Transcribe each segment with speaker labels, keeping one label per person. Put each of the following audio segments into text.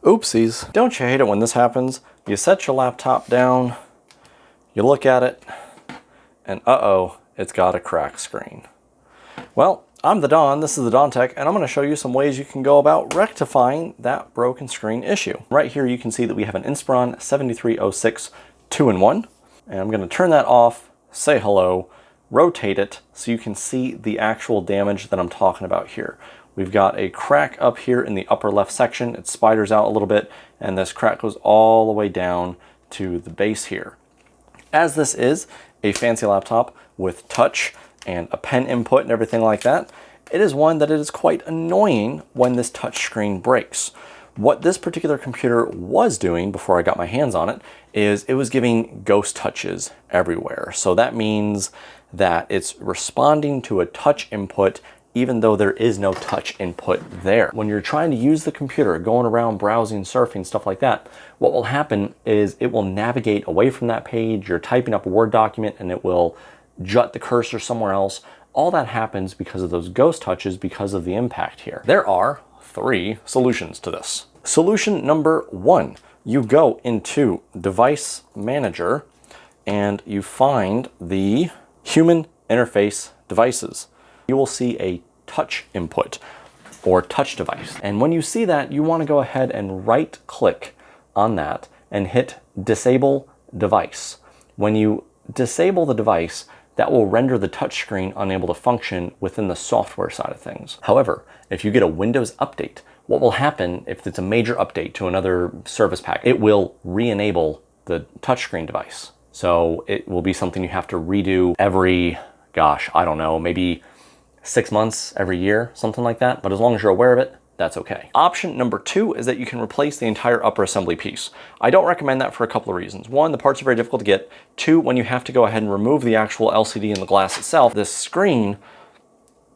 Speaker 1: Oopsies. Don't you hate it when this happens? You set your laptop down, you look at it, and uh-oh, it's got a cracked screen. Well, I'm the Don, this is the DonTech, and I'm going to show you some ways you can go about rectifying that broken screen issue. Right here you can see that we have an Inspiron 7306 2-in-1, and I'm going to turn that off, say hello, rotate it so you can see the actual damage that I'm talking about here. We've got a crack up here in the upper left section. It spiders out a little bit, and this crack goes all the way down to the base here. As this is a fancy laptop with touch and a pen input and everything like that, it is one that it is quite annoying when this touch screen breaks. What this particular computer was doing before I got my hands on it is it was giving ghost touches everywhere. So that means that it's responding to a touch input even though there is no touch input there. When you're trying to use the computer, going around browsing, surfing, stuff like that, what will happen is it will navigate away from that page. You're typing up a Word document and it will jut the cursor somewhere else. All that happens because of those ghost touches because of the impact here. There are 3 solutions to this. Solution number 1, you go into Device Manager and you find the Human Interface Devices. You will see a touch input or touch device. And when you see that, you want to go ahead and right click on that and hit Disable Device. When you disable the device, that will render the touchscreen unable to function within the software side of things. However, if you get a Windows update, what will happen if it's a major update to another service pack, it will re-enable the touchscreen device. So it will be something you have to redo every, gosh, I don't know, maybe 6 months, every year, something like that. But as long as you're aware of it, that's okay. Option number 2 is that you can replace the entire upper assembly piece. I don't recommend that for a couple of reasons. 1, the parts are very difficult to get. 2, when you have to go ahead and remove the actual LCD and the glass itself, this screen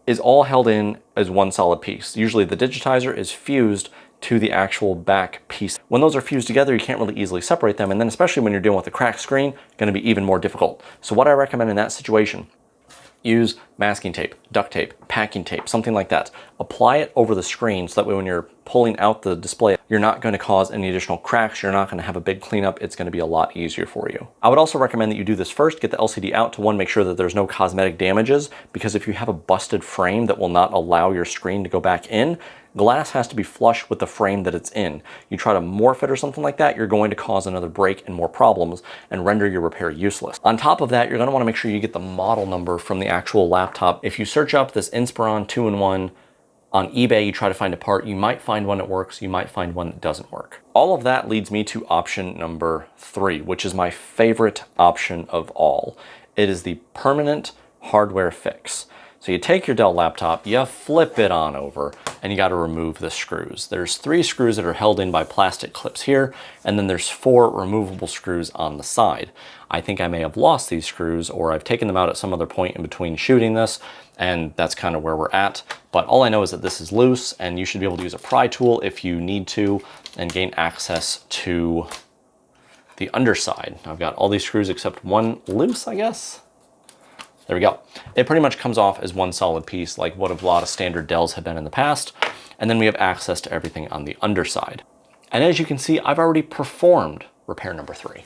Speaker 1: is all held in as one solid piece. Usually the digitizer is fused to the actual back piece. When those are fused together, you can't really easily separate them, and then especially when you're dealing with a cracked screen, it's going to be even more difficult. So what I recommend in that situation, use masking tape, duct tape, packing tape, something like that. Apply it over the screen so that way when you're pulling out the display, you're not going to cause any additional cracks. You're not going to have a big cleanup. It's going to be a lot easier for you. I would also recommend that you do this first, get the LCD out to make sure that there's no cosmetic damages, because if you have a busted frame that will not allow your screen to go back in, glass has to be flush with the frame that it's in. You try to morph it or something like that, you're going to cause another break and more problems and render your repair useless. On top of that, you're going to want to make sure you get the model number from the actual laptop. If you search up this Inspiron 2-in-1 on eBay, you try to find a part, you might find one that works, you might find one that doesn't work. All of that leads me to option number 3, which is my favorite option of all. It is the permanent hardware fix. So you take your Dell laptop, you flip it on over, and you got to remove the screws. There's 3 screws that are held in by plastic clips here, and then there's 4 removable screws on the side. I think I may have lost these screws, or I've taken them out at some other point in between shooting this, and that's kind of where we're at. But all I know is that this is loose, and you should be able to use a pry tool if you need to, and gain access to the underside. I've got all these screws except one loose, I guess. There we go. It pretty much comes off as one solid piece like what a lot of standard Dells have been in the past. And then we have access to everything on the underside. And as you can see, I've already performed repair number 3.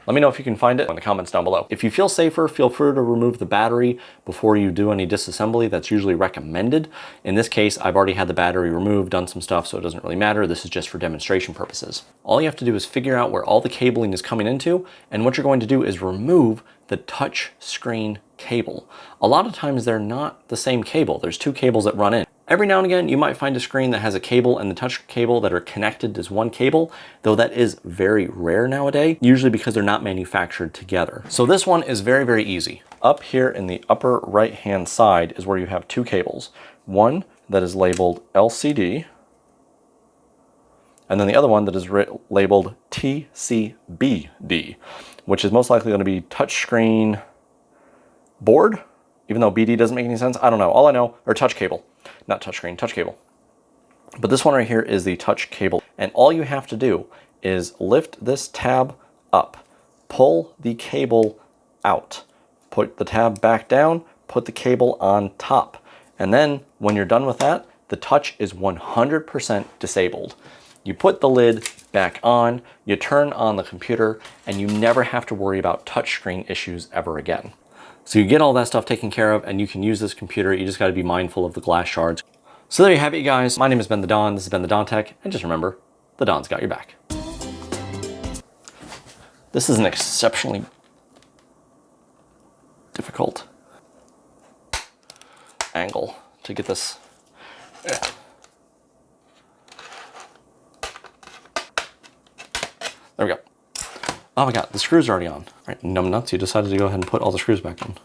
Speaker 1: Let me know if you can find it in the comments down below. If you feel safer, feel free to remove the battery before you do any disassembly. That's usually recommended. In this case, I've already had the battery removed, done some stuff, so it doesn't really matter. This is just for demonstration purposes. All you have to do is figure out where all the cabling is coming into, and what you're going to do is remove the touch screen cable. A lot of times they're not the same cable. There's 2 cables that run in. Every now and again, you might find a screen that has a cable and the touch cable that are connected as one cable, though that is very rare nowadays, usually because they're not manufactured together. So this one is very, very easy. Up here in the upper right-hand side is where you have 2 cables. One that is labeled LCD, and then the other one that is labeled TCBD, which is most likely going to be touchscreen board, even though BD doesn't make any sense. I don't know. All I know, or touch cable. Not touchscreen, touch cable. But this one right here is the touch cable. And all you have to do is lift this tab up, pull the cable out, put the tab back down, put the cable on top. And then when you're done with that, the touch is 100% disabled. You put the lid back on, you turn on the computer, and you never have to worry about touchscreen issues ever again. So you get all that stuff taken care of, and you can use this computer. You just got to be mindful of the glass shards. So there you have it, you guys. My name has been the Don. This has been the DonTech, and just remember, the Don's got your back. This is an exceptionally difficult angle to get this. Yeah. There we go. Oh my god, the screws are already on. All right, numbnuts, you decided to go ahead and put all the screws back on.